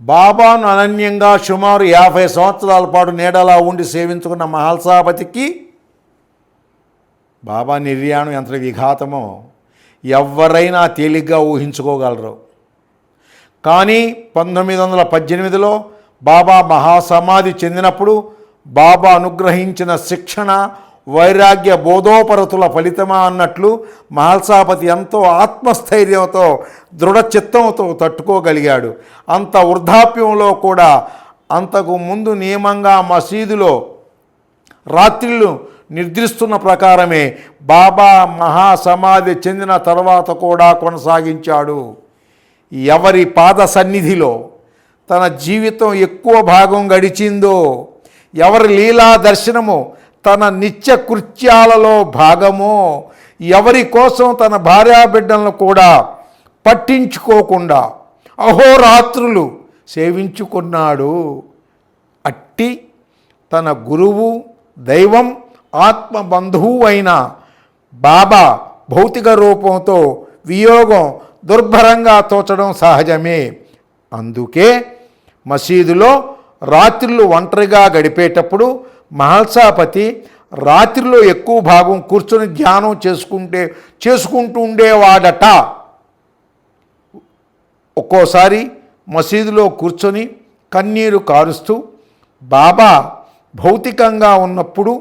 బాబాను అనన్యంగా సుమారు 50 సంవత్సరాల పాటు నీడలా ఉండి సేవించుకున్న మహల్సాపతికి బాబా నిర్యాణం ఎంత విఘాతమో ఎవరైనా తేలిగ్గా ఊహించుకోగలరు. కానీ 1918లో బాబా మహాసమాధి చెందినప్పుడు బాబా అనుగ్రహించిన శిక్షణ వైరాగ్య బోధోపరతుల ఫలితమా అన్నట్లు మహల్సాపతి ఎంతో ఆత్మస్థైర్యంతో దృఢచిత్తంతో తట్టుకోగలిగాడు. అంత వృద్ధాప్యంలో కూడా అంతకు ముందు నియమంగా మసీదులో రాత్రిళ్ళు నిర్దిస్తున్న ప్రకారమే బాబా మహాసమాధి చెందిన తర్వాత కూడా కొనసాగించాడు. ఎవరి పాద సన్నిధిలో తన జీవితం ఎక్కువ భాగం గడిచిందో, ఎవరి లీలా దర్శనము తన నిత్య కృత్యాలలో భాగమో, ఎవరి కోసం తన భార్యాబిడ్డలను కూడా పట్టించుకోకుండా అహోరాత్రులు సేవించుకున్నాడు. అట్టి తన గురువు, దైవం, ఆత్మబంధువు అయిన బాబా భౌతిక రూపంతో వియోగం దుర్భరంగా తోచడం సహజమే. అందుకే మసీదులో రాత్రులు ఒంటరిగా గడిపేటప్పుడు మహల్సాపతి రాత్రిలో ఎక్కువ భాగం కూర్చొని ధ్యానం చేసుకుంటూ ఉండేవాడట. ఒక్కోసారి మసీదులో కూర్చొని కన్నీరు కారుస్తూ బాబా భౌతికంగా ఉన్నప్పుడు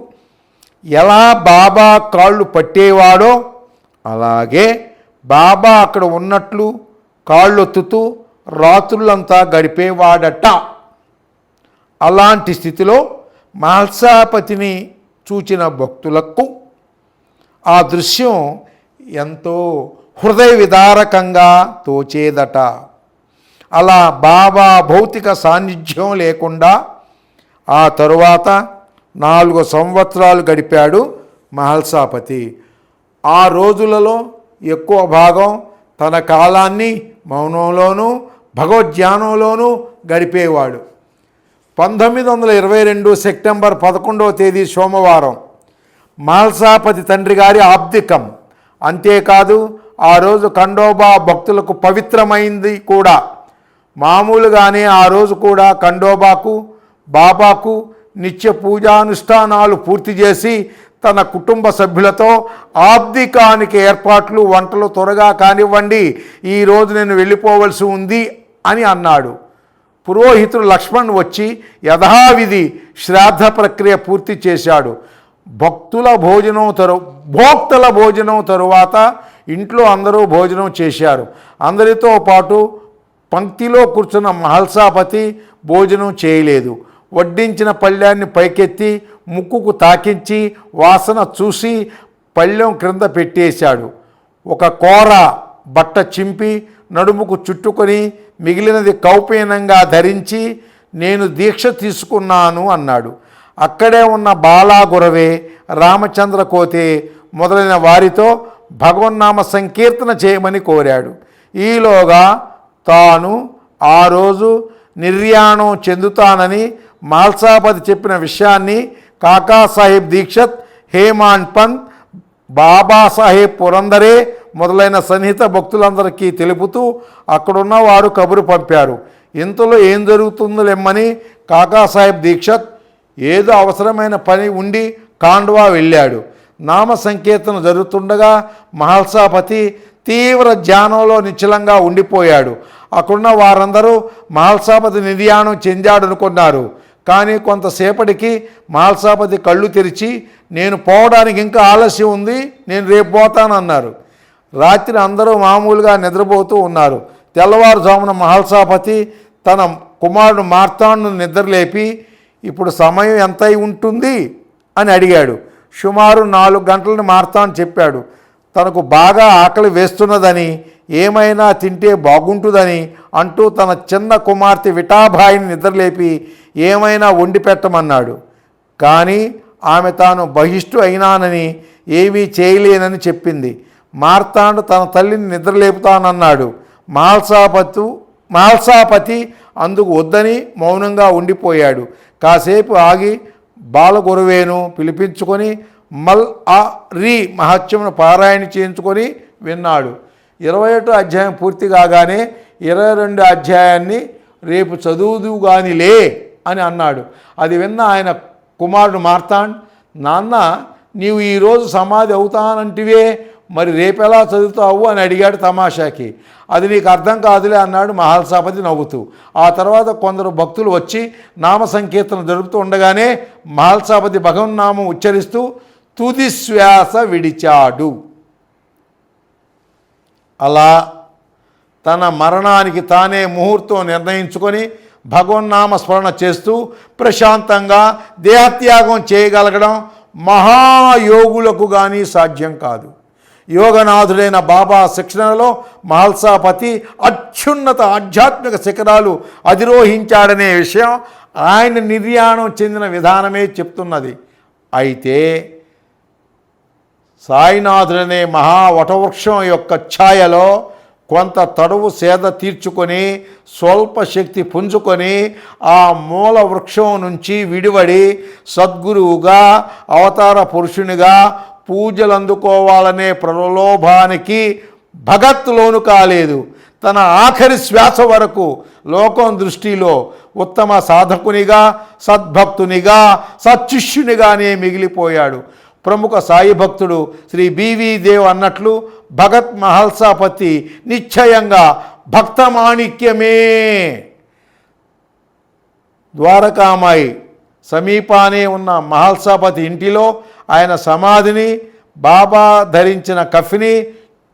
ఎలా బాబా కాళ్ళు పట్టేవాడో అలాగే బాబా అక్కడ ఉన్నట్లు కాళ్ళొత్తుతూ రాత్రులంతా గడిపేవాడట. అలాంటి స్థితిలో మహల్సాపతిని చూచిన భక్తులకు ఆ దృశ్యం ఎంతో హృదయ విదారకంగా తోచేదట. అలా బాబా భౌతిక సాన్నిధ్యం లేకుండా ఆ తరువాత 4 సంవత్సరాలు గడిపాడు మహల్సాపతి. ఆ రోజులలో ఎక్కువ భాగం తన కాలాన్ని మౌనంలోనూ భగవద్ధ్యానంలోనూ గడిపేవాడు. 1922 సెప్టెంబర్ 11వ తేదీ సోమవారం మహల్సాపతి తండ్రి గారి ఆబ్దికం. అంతేకాదు ఆ రోజు ఖండోబా భక్తులకు పవిత్రమైంది కూడా. మామూలుగానే ఆ రోజు కూడా ఖండోబాకు, బాబాకు నిత్య పూజానుష్ఠానాలు పూర్తి చేసి తన కుటుంబ సభ్యులతో ఆబ్దికానికి ఏర్పాట్లు, వంటలు త్వరగా కానివ్వండి, ఈరోజు నేను వెళ్ళిపోవలసి ఉంది అని అన్నాడు. పురోహితుడు లక్ష్మణ్ వచ్చి యథావిధి శ్రాద్ధ ప్రక్రియ పూర్తి చేశాడు. భోక్తల భోజనం తరువాత ఇంట్లో అందరూ భోజనం చేశారు. అందరితో పాటు పంక్తిలో కూర్చున్న మహల్సాపతి భోజనం చేయలేదు. వడ్డించిన పళ్ళాన్ని పైకెత్తి ముక్కుకు తాకించి వాసన చూసి పళ్ళెం క్రింద పెట్టేశాడు. ఒక కోర బట్ట చింపి నడుముకు చుట్టుకొని మిగిలినది కౌపీనంగా ధరించి నేను దీక్ష తీసుకున్నాను అన్నాడు. అక్కడే ఉన్న బాలాగురవే, రామచంద్ర కోతే మొదలైన వారితో భగవన్నామ సంకీర్తన చేయమని కోరాడు. ఈలోగా తాను ఆ రోజు నిర్యాణం చెందుతానని మహల్సాపతి చెప్పిన విషయాన్ని కాకాసాహెబ్ దీక్షత్, హేమాండ్ పంత్, బాబాసాహెబ్ పురందరే మొదలైన సన్నిహిత భక్తులందరికీ తెలుపుతూ అక్కడున్న వారు కబురు పంపారు. ఇంతలో ఏం జరుగుతుందోలేమ్మని కాకాసాహెబ్ దీక్షత్ ఏదో అవసరమైన పని ఉండి ఖాండ్వా వెళ్ళాడు. నామ సంకీర్తన జరుగుతుండగా మహల్సాపతి తీవ్ర ధ్యానంలో నిశ్చలంగా ఉండిపోయాడు. అక్కడున్న వారందరూ మహల్సాపతి నిర్యాణం చెందాడనుకున్నారు. కానీ కొంతసేపటికి మహల్సాపతి కళ్ళు తెరిచి నేను పోవడానికి ఇంకా ఆలస్యం ఉంది, నేను రేపు పోతానన్నారు. రాత్రి అందరూ మామూలుగా నిద్రపోతూ ఉన్నారు. తెల్లవారుజామున మహల్సాపతి తన కుమారుడు మార్తాండును నిద్రలేపి ఇప్పుడు సమయం ఎంత అయి ఉంటుంది అని అడిగాడు. సుమారు 4 గంటలని మార్తాండ్ చెప్పాడు. తనకు బాగా ఆకలి వేస్తున్నదని, ఏమైనా తింటే బాగుంటుందని అంటూ తన చిన్న కుమార్తె విఠాబాయిని నిద్రలేపి ఏమైనా వండి పెట్టమన్నాడు. కానీ ఆమె తాను బహిష్టు అయినానని ఏమీ చేయలేనని చెప్పింది. మార్తాండు తన తల్లిని నిద్రలేపుతానన్నాడు. మహల్సాపతి అందుకు వద్దని మౌనంగా ఉండిపోయాడు. కాసేపు ఆగి బాలగురువేను పిలిపించుకొని రీ మహత్యమును పారాయణ చేయించుకొని విన్నాడు. 21వ అధ్యాయం పూర్తి కాగానే 22వ అధ్యాయాన్ని రేపు చదువుదు గానిలే అని అన్నాడు. అది విన్న ఆయన కుమారుడు మార్తాండ్, నాన్న నీవు ఈరోజు సమాధి అవుతానంటివే, మరి రేపెలా చదువుతావు అని అడిగాడు తమాషాకి. అది నీకు అర్థం కాదులే అన్నాడు మహల్సాపతి నవ్వుతూ. ఆ తర్వాత కొందరు భక్తులు వచ్చి నామ సంకీర్తన జరుపుతూ ఉండగానే మహల్సాపతి భగవన్నామం ఉచ్చరిస్తూ తుది శ్వాస విడిచాడు. అలా తన మరణానికి తానే ముహూర్తం నిర్ణయించుకొని భగవన్నామ స్మరణ చేస్తూ ప్రశాంతంగా దేహత్యాగం చేయగలగడం మహాయోగులకు కానీ సాధ్యం కాదు. యోగనాథుడైన బాబా శిక్షణలో మహల్సాపతి అత్యున్నత ఆధ్యాత్మిక శిఖరాలు అధిరోహించాడనే విషయం ఆయన నిర్యాణం చెందిన విధానమే చెప్తున్నది. అయితే సాయినాథుడనే మహావటవృక్షం యొక్క ఛాయలో కొంత తడువు సేద తీర్చుకొని స్వల్ప శక్తి పుంజుకొని ఆ మూల వృక్షం నుంచి విడివడి సద్గురువుగా అవతార పురుషునిగా పూజలు అందుకోవాలనే ప్రలోభానికి భగత్ లోను కాలేదు. తన ఆఖరి శ్వాస వరకు లోకం దృష్టిలో ఉత్తమ సాధకునిగా, సద్భక్తునిగా, సత్శిష్యునిగానే మిగిలిపోయాడు. ప్రముఖ సాయి భక్తుడు శ్రీ బివి దేవ్ అన్నట్లు భగత్ మహల్సాపతి నిశ్చయంగా భక్తమాణిక్యమే. ద్వారకామాయి సమీపానే ఉన్న మహల్సాపతి ఇంటిలో ఆయన సమాధిని, బాబా ధరించిన కఫిని,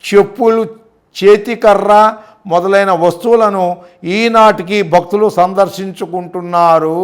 చెప్పులు, చేతికర్ర మొదలైన వస్తువులను ఈనాటికి భక్తులు సందర్శించుకుంటున్నారు.